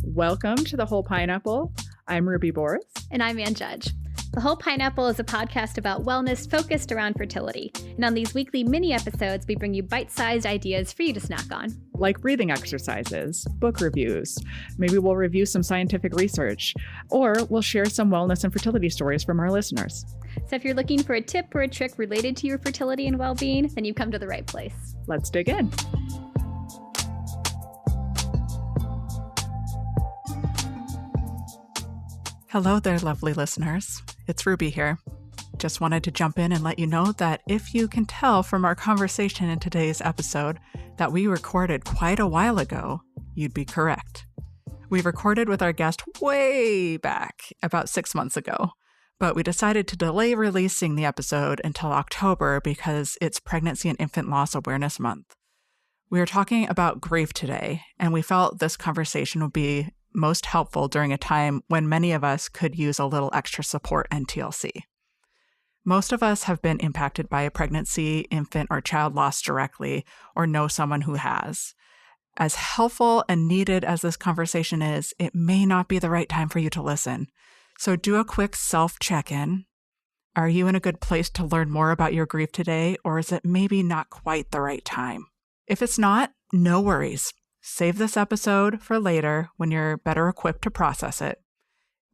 Welcome to The Whole Pineapple. I'm Ruby Boris. And I'm Ann Judge. The Whole Pineapple is a podcast about wellness focused around fertility. And on these weekly mini episodes, we bring you bite-sized ideas for you to snack on. Like breathing exercises, book reviews. Maybe we'll review some scientific research, or we'll share some wellness and fertility stories from our listeners. So if you're looking for a tip or a trick related to your fertility and well-being, then you've come to the right place. Let's dig in. Hello there, lovely listeners. It's Ruby here. Just wanted to jump in and let you know that if you can tell from our conversation in today's episode that we recorded quite a while ago, you'd be correct. We recorded with our guest way back, about 6 months ago, but we decided to delay releasing the episode until October because it's Pregnancy and Infant Loss Awareness Month. We are talking about grief today, and we felt this conversation would be most helpful during a time when many of us could use a little extra support and TLC. Most of us have been impacted by a pregnancy, infant, or child loss directly, or know someone who has. As helpful and needed as this conversation is, it may not be the right time for you to listen. So do a quick self-check-in. Are you in a good place to learn more about your grief today, or is it maybe not quite the right time? If it's not, no worries. Save this episode for later when you're better equipped to process it.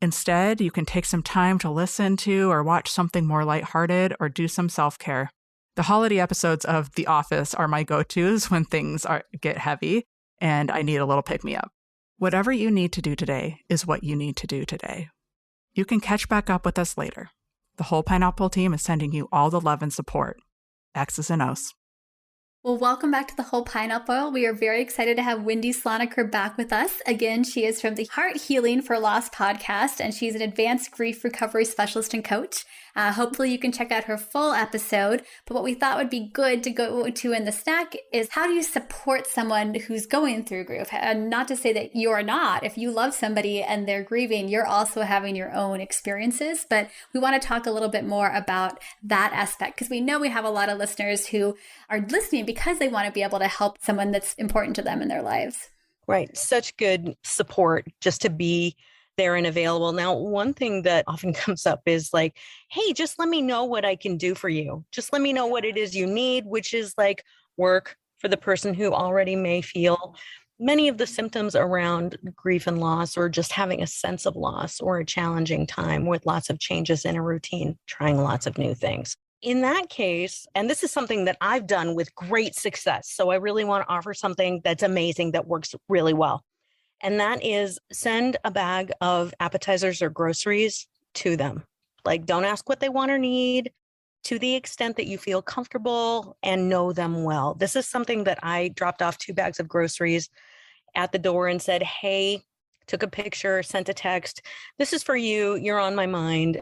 Instead, you can take some time to listen to or watch something more lighthearted or do some self-care. The holiday episodes of The Office are my go-tos when things get heavy and I need a little pick-me-up. Whatever you need to do today is what you need to do today. You can catch back up with us later. The Whole Pineapple team is sending you all the love and support. X's and O's. Well, welcome back to The Whole Pineapple. We are very excited to have Wendy Sloneker back with us. Again, she is from the Heart Healing for Loss podcast, and she's an advanced grief recovery specialist and coach. Hopefully you can check out her full episode. But what we thought would be good to go to in the snack is how do you support someone who's going through grief? And not to say that you're not. If you love somebody and they're grieving, you're also having your own experiences. But we want to talk a little bit more about that aspect because we know we have a lot of listeners who are listening because they want to be able to help someone that's important to them in their lives. Right. Such good support just to be there and available. Now, one thing that often comes up is like, hey, just let me know what I can do for you. Just let me know what it is you need, which is like work for the person who already may feel many of the symptoms around grief and loss, or just having a sense of loss or a challenging time with lots of changes in a routine, trying lots of new things. In that case, and this is something that I've done with great success, so I really want to offer something that's amazing that works really well. And that is send a bag of appetizers or groceries to them. Like, don't ask what they want or need, to the extent that you feel comfortable and know them well. This is something that I dropped off 2 bags of groceries at the door and said, hey, took a picture, sent a text. This is for you. You're on my mind.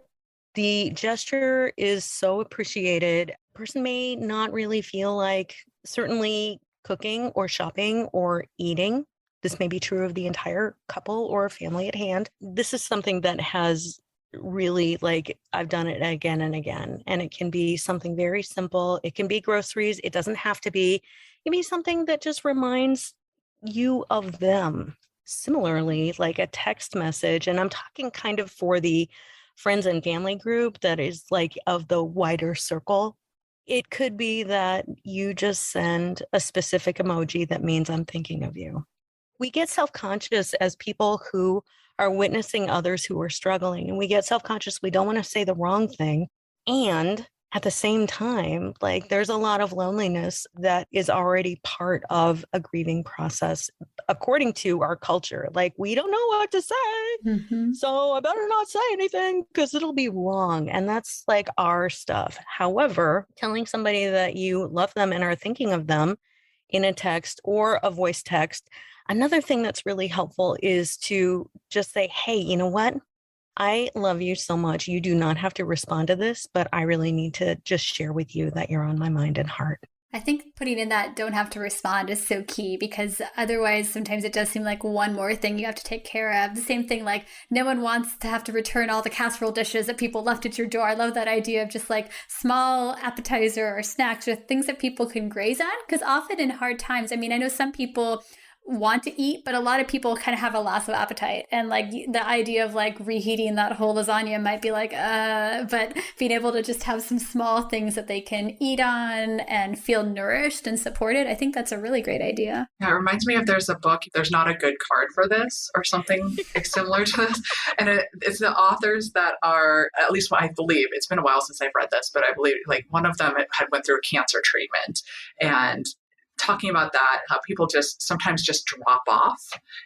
The gesture is so appreciated. A person may not really feel like certainly cooking or shopping or eating. This may be true of the entire couple or family at hand. This is something that has really, like, I've done it again and again, and it can be something very simple. It can be groceries. It doesn't have to be. It can be something that just reminds you of them. Similarly, like a text message, and I'm talking kind of for the friends and family group that is like of the wider circle. It could be that you just send a specific emoji that means I'm thinking of you. We get self-conscious as people who are witnessing others who are struggling, and we get self-conscious. We don't want to say the wrong thing. And at the same time, like, there's a lot of loneliness that is already part of a grieving process, according to our culture. Like, we don't know what to say, so I better not say anything because it'll be wrong. And that's like our stuff. However, telling somebody that you love them and are thinking of them in a text or a voice text, another thing that's really helpful is to just say, hey, you know what? I love you so much. You do not have to respond to this, but I really need to just share with you that you're on my mind and heart. I think putting in that don't have to respond is so key, because otherwise sometimes it does seem like one more thing you have to take care of. The same thing, like no one wants to have to return all the casserole dishes that people left at your door. I love that idea of just like small appetizer or snacks or things that people can graze on, because often in hard times, I mean, I know some people want to eat, but a lot of people kind of have a loss of appetite, and like the idea of like reheating that whole lasagna might be like but being able to just have some small things that they can eat on and feel nourished and supported, I think that's a really great idea. Yeah, it reminds me of, there's a book, There's Not a Good Card for This, or something similar to this, and it's the authors that are, at least I believe, it's been a while since I've read this, but I believe like one of them had went through a cancer treatment, and talking about that, how people just sometimes just drop off,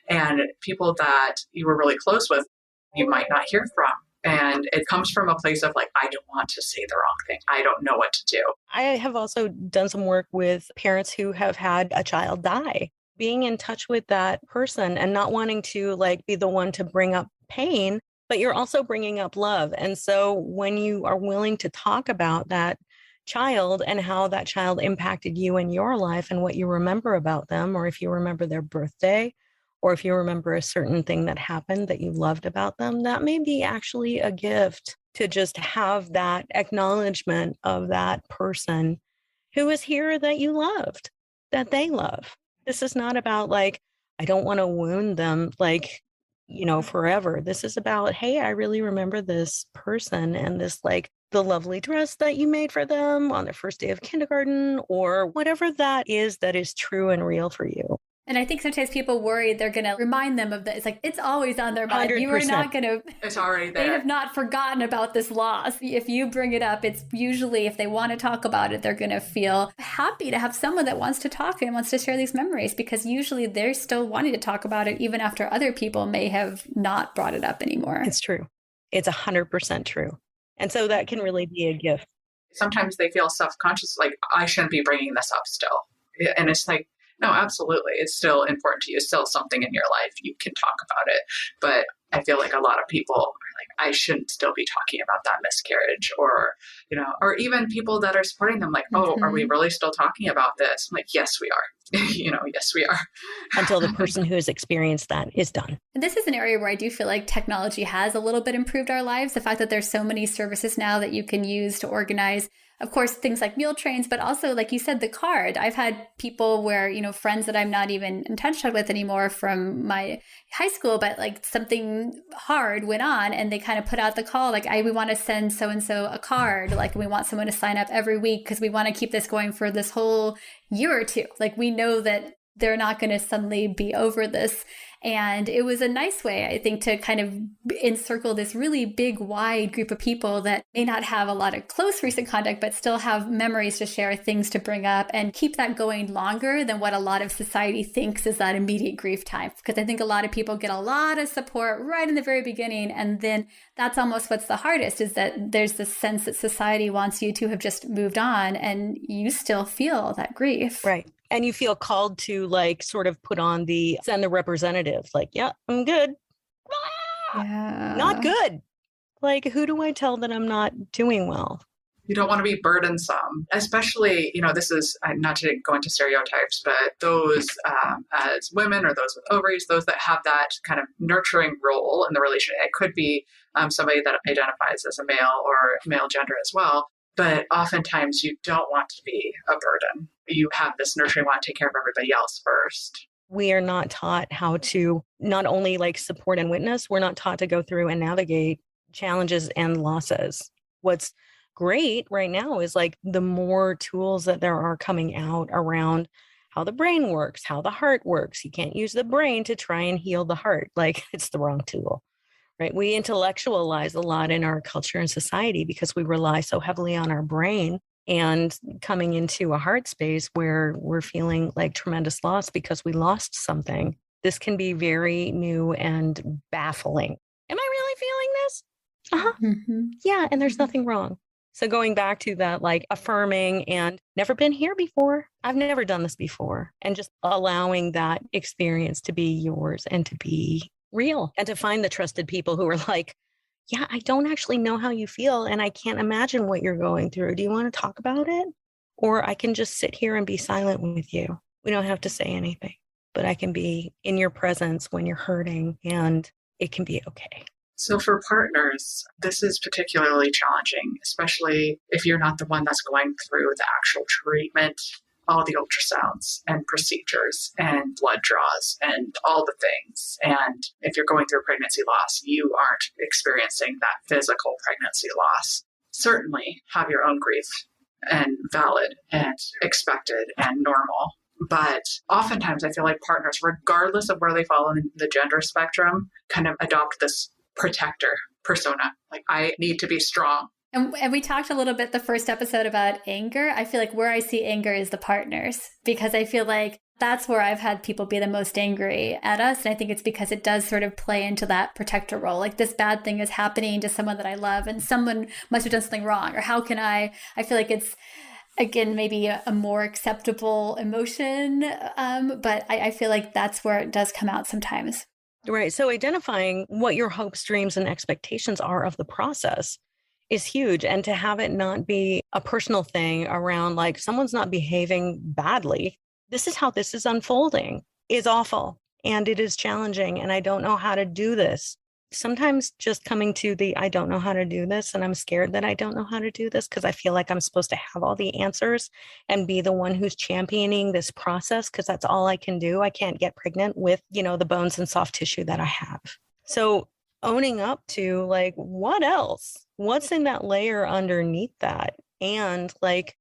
and people that you were really close with, you might not hear from. And it comes from a place of like, I don't want to say the wrong thing. I don't know what to do. I have also done some work with parents who have had a child die. Being in touch with that person and not wanting to like be the one to bring up pain, but you're also bringing up love. And so when you are willing to talk about that child and how that child impacted you in your life and what you remember about them, or if you remember their birthday, or if you remember a certain thing that happened that you loved about them, that may be actually a gift to just have that acknowledgement of that person who is here that you loved, that they love. This is not about like, I don't want to wound them like, forever. This is about, hey, I really remember this person and this like the lovely dress that you made for them on their first day of kindergarten, or whatever that is true and real for you. And I think sometimes people worry they're going to remind them of that. It's like, it's always on their mind. 100%. You are not going to, It's already there. They have not forgotten about this loss. If you bring it up, it's usually, if they want to talk about it, they're going to feel happy to have someone that wants to talk and wants to share these memories, because usually they're still wanting to talk about it even after other people may have not brought it up anymore. It's true. It's 100% true. And so that can really be a gift. Sometimes they feel self-conscious, like, I shouldn't be bringing this up still. And it's like, no, absolutely. It's still important to you. It's still something in your life. You can talk about it. But I feel like a lot of people are like, I shouldn't still be talking about that miscarriage, or, or even people that are supporting them, like, oh, are we really still talking about this? I'm like, yes, we are. Yes, we are. Until the person who has experienced that is done. And this is an area where I do feel like technology has a little bit improved our lives. The fact that there's so many services now that you can use to organize, of course, things like meal trains, but also, like you said, the card. I've had people where, friends that I'm not even in touch with anymore from my high school, but like something hard went on and they kind of put out the call, like, we want to send so-and-so a card. Like, we want someone to sign up every week because we want to keep this going for this whole year or two. Like, we know that they're not going to suddenly be over this. And it was a nice way, I think, to kind of encircle this really big, wide group of people that may not have a lot of close recent contact, but still have memories to share, things to bring up, and keep that going longer than what a lot of society thinks is that immediate grief time. Because I think a lot of people get a lot of support right in the very beginning. And then that's almost what's the hardest, is that there's this sense that society wants you to have just moved on and you still feel that grief. Right. And you feel called to like sort of send the representative, like, yeah, I'm good. Yeah. Not good. Like, who do I tell that I'm not doing well? You don't want to be burdensome, especially, this is not to go into stereotypes, but those as women or those with ovaries, those that have that kind of nurturing role in the relationship. It could be somebody that identifies as a male or male gender as well. But oftentimes you don't want to be a burden. You have this nurturing, want to take care of everybody else first. We are not taught how to not only like support and witness, we're not taught to go through and navigate challenges and losses. What's great right now is like the more tools that there are coming out around how the brain works, how the heart works. You can't use the brain to try and heal the heart. Like, it's the wrong tool. Right? We intellectualize a lot in our culture and society because we rely so heavily on our brain, and coming into a heart space where we're feeling like tremendous loss because we lost something. This can be very new and baffling. Am I really feeling this? Uh-huh. Mm-hmm. Yeah. And there's nothing wrong. So going back to that, like affirming and never been here before. I've never done this before. And just allowing that experience to be yours and to be real, and to find the trusted people who are like, yeah, I don't actually know how you feel and I can't imagine what you're going through. Do you want to talk about it? or I can just sit here and be silent with you. We don't have to say anything, but I can be in your presence when you're hurting, and it can be okay. So for partners, this is particularly challenging, especially if you're not the one that's going through the actual treatment, all the ultrasounds and procedures and blood draws and all the things. And if you're going through pregnancy loss, you aren't experiencing that physical pregnancy loss. Certainly have your own grief, and valid and expected and normal. But oftentimes I feel like partners, regardless of where they fall in the gender spectrum, kind of adopt this protector persona. Like, I need to be strong. And we talked a little bit the first episode about anger. I feel like where I see anger is the partners, because I feel like that's where I've had people be the most angry at us. And I think it's because it does sort of play into that protector role. Like, this bad thing is happening to someone that I love, and someone must have done something wrong. Or how can I feel like it's, again, maybe a more acceptable emotion. But I feel like that's where it does come out sometimes. Right. So identifying what your hopes, dreams, and expectations are of the process is huge. And to have it not be a personal thing around like someone's not behaving badly. This is how this is unfolding is awful, and it is challenging, and I don't know how to do this. Sometimes just coming to the, I don't know how to do this, and I'm scared that I don't know how to do this because I feel like I'm supposed to have all the answers and be the one who's championing this process because that's all I can do. I can't get pregnant with, the bones and soft tissue that I have. So owning up to like, what else? What's in that layer underneath that? And like,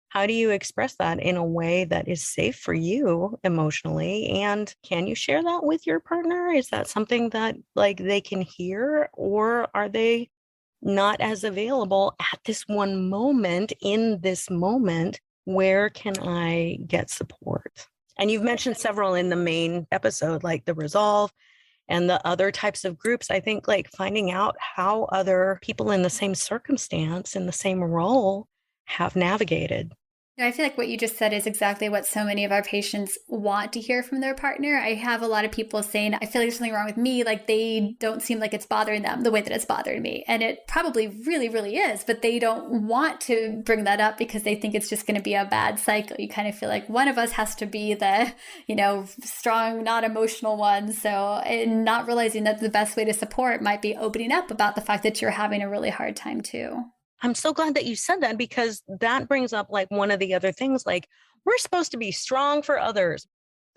how do you express that in a way that is safe for you emotionally? And can you share that with your partner? Is that something that like they can hear, or are they not as available at this one moment in this moment? Where can I get support? And you've mentioned several in the main episode, like the Resolve and the other types of groups. I think like finding out how other people in the same circumstance, in the same role, have navigated. I feel like what you just said is exactly what so many of our patients want to hear from their partner. I have a lot of people saying, I feel like there's something wrong with me. Like, they don't seem like it's bothering them the way that it's bothering me. And it probably really, really is, but they don't want to bring that up because they think it's just going to be a bad cycle. You kind of feel like one of us has to be the, strong, not emotional one. So, and not realizing that the best way to support might be opening up about the fact that you're having a really hard time too. I'm so glad that you said that, because that brings up like one of the other things, like we're supposed to be strong for others.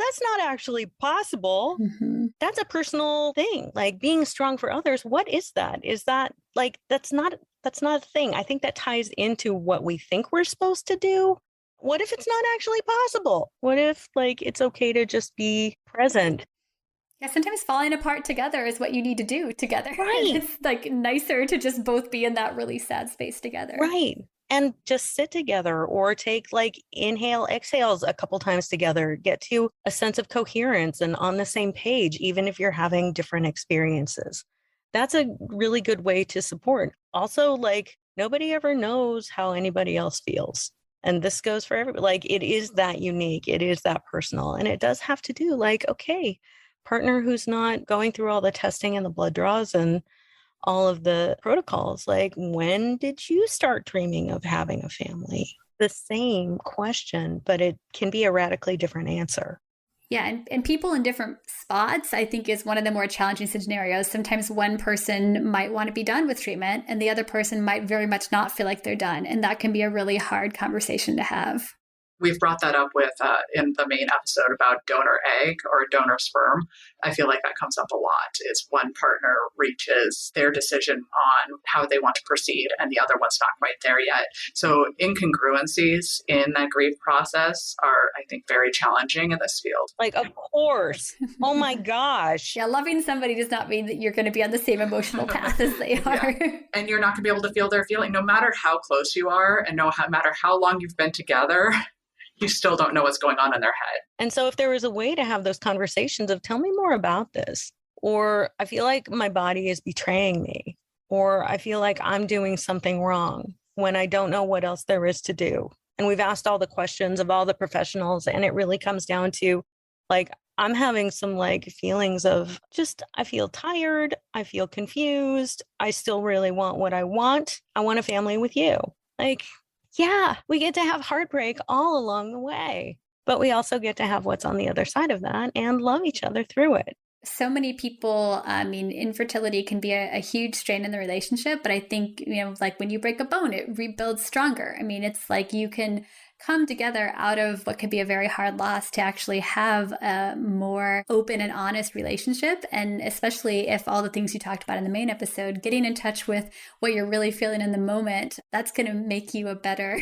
That's not actually possible. Mm-hmm. That's a personal thing. Like being strong for others. What is that? Is that like, that's not a thing. I think that ties into what we think we're supposed to do. What if it's not actually possible? What if like, it's okay to just be present? Yeah, sometimes falling apart together is what you need to do together. Right. It's like nicer to just both be in that really sad space together. Right. And just sit together, or take like inhale, exhales a couple times together, get to a sense of coherence and on the same page, even if you're having different experiences. That's a really good way to support. Also, like nobody ever knows how anybody else feels. And this goes for everybody. Like it is that unique. It is that personal. And it does have to do like, okay, partner who's not going through all the testing and the blood draws and all of the protocols. Like, when did you start dreaming of having a family? The same question, but it can be a radically different answer. Yeah. And people in different spots, I think, is one of the more challenging scenarios. Sometimes one person might want to be done with treatment and the other person might very much not feel like they're done. And that can be a really hard conversation to have. We've brought that up with in the main episode about donor egg or donor sperm. I feel like that comes up a lot. Is one partner reaches their decision on how they want to proceed and the other one's not quite there yet. So incongruencies in that grief process are, I think, very challenging in this field. Like, of course. Oh my gosh. Yeah, loving somebody does not mean that you're going to be on the same emotional path as they are. Yeah. And you're not going to be able to feel their feeling, no matter how close you are and no matter how long you've been together. You still don't know what's going on in their head. And so if there was a way to have those conversations of, tell me more about this, or I feel like my body is betraying me, or I feel like I'm doing something wrong when I don't know what else there is to do. And we've asked all the questions of all the professionals, and it really comes down to like, I'm having some like feelings of just, I feel tired. I feel confused. I still really want what I want. I want a family with you. Like, Yeah, we get to have heartbreak all along the way, but we also get to have what's on the other side of that and love each other through it. So many people, I mean, infertility can be a huge strain in the relationship, but I think, like when you break a bone, it rebuilds stronger. I mean, it's like you can come together out of what could be a very hard loss to actually have a more open and honest relationship. And especially if all the things you talked about in the main episode, getting in touch with what you're really feeling in the moment, that's going to make you a better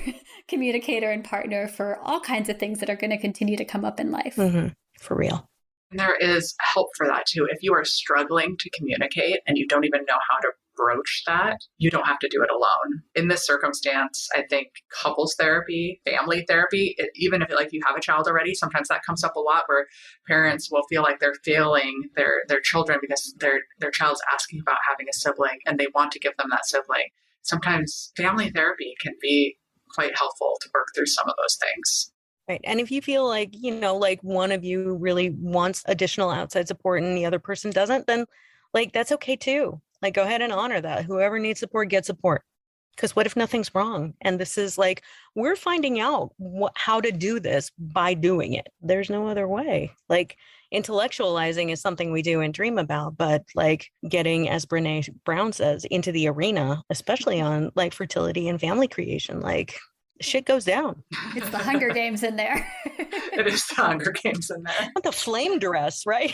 communicator and partner for all kinds of things that are going to continue to come up in life. Mm-hmm. For real. And there is help for that too. If you are struggling to communicate and you don't even know how to broach that, you don't have to do it alone. In this circumstance, I think couples therapy, family therapy, even if like you have a child already, sometimes that comes up a lot where parents will feel like they're failing their children because their child's asking about having a sibling and they want to give them that sibling. Sometimes family therapy can be quite helpful to work through some of those things. Right. And if you feel like, like one of you really wants additional outside support and the other person doesn't, then like, that's okay too. Like, go ahead and honor that. Whoever needs support, get support. Because what if nothing's wrong? And this is like, we're finding out how to do this by doing it. There's no other way. Like, intellectualizing is something we do and dream about, but like getting, as Brene Brown says, into the arena, especially on like fertility and family creation, like shit goes down. It's the Hunger Games in there. It is the Hunger Games in there. The flame dress, right?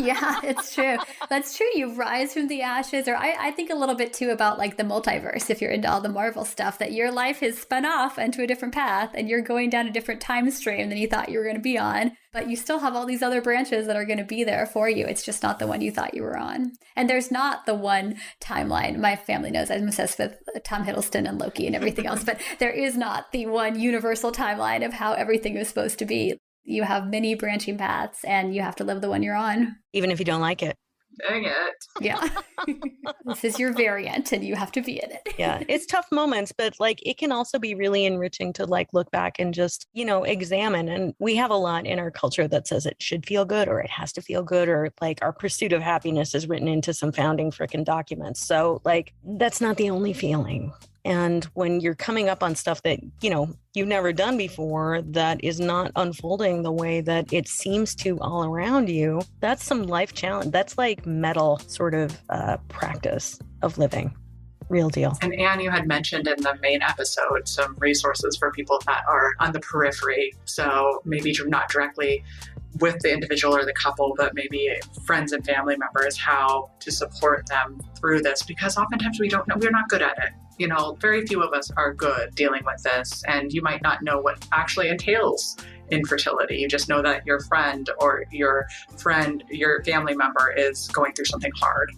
Yeah, it's true. That's true. You rise from the ashes. Or I think a little bit too about like the multiverse, if you're into all the Marvel stuff, that your life has spun off into a different path and you're going down a different time stream than you thought you were going to be on. But you still have all these other branches that are going to be there for you. It's just not the one you thought you were on. And there's not the one timeline. My family knows I'm obsessed with Tom Hiddleston and Loki and everything else, but there is not the one universal timeline of how everything is supposed to be. You have many branching paths and you have to live the one you're on. Even if you don't like it. Dang it. Yeah. This is your variant and you have to be in it. Yeah. It's tough moments, but like it can also be really enriching to like look back and just, examine. And we have a lot in our culture that says it should feel good or it has to feel good or like our pursuit of happiness is written into some founding frickin' documents. So like that's not the only feeling. And when you're coming up on stuff that, you've never done before, that is not unfolding the way that it seems to all around you, that's some life challenge. That's like metal sort of practice of living. Real deal. And Anne, you had mentioned in the main episode some resources for people that are on the periphery. So maybe not directly with the individual or the couple, but maybe friends and family members, how to support them through this, because oftentimes we don't know, we're not good at it. Very few of us are good dealing with this, and you might not know what actually entails infertility. You just know that your friend or your family member is going through something hard.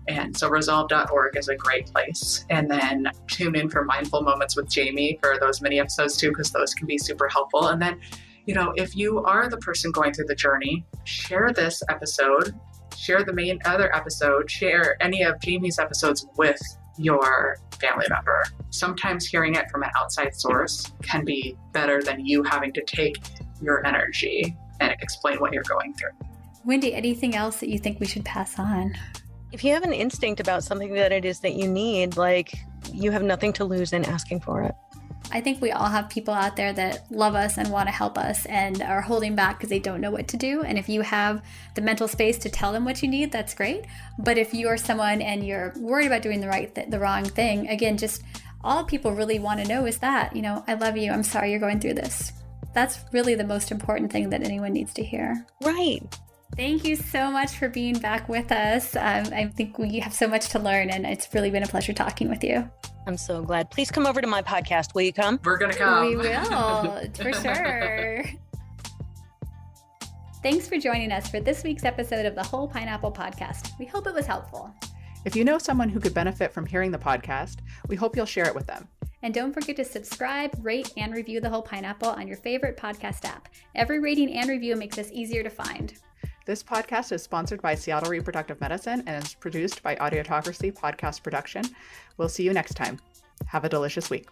And so resolve.org is a great place. And then tune in for Mindful Moments with Jamie for those mini episodes too, because those can be super helpful. And then, if you are the person going through the journey, share this episode, share the main other episode, share any of Jamie's episodes with your family member. Sometimes hearing it from an outside source can be better than you having to take your energy and explain what you're going through. Wendy, anything else that you think we should pass on? If you have an instinct about something that it is that you need, like you have nothing to lose in asking for it. I think we all have people out there that love us and want to help us and are holding back because they don't know what to do. And if you have the mental space to tell them what you need, that's great. But if you are someone and you're worried about doing the wrong thing, again, just all people really want to know is that, I love you. I'm sorry you're going through this. That's really the most important thing that anyone needs to hear. Right. Thank you so much for being back with us. I think we have so much to learn, and it's really been a pleasure talking with you. I'm so glad. Please come over to my podcast. Will you come? We're going to come. We will, for sure. Thanks for joining us for this week's episode of the Whole Pineapple Podcast. We hope it was helpful. If you know someone who could benefit from hearing the podcast, we hope you'll share it with them. And don't forget to subscribe, rate, and review the Whole Pineapple on your favorite podcast app. Every rating and review makes us easier to find. This podcast is sponsored by Seattle Reproductive Medicine and is produced by Audiotocracy Podcast Production. We'll see you next time. Have a delicious week.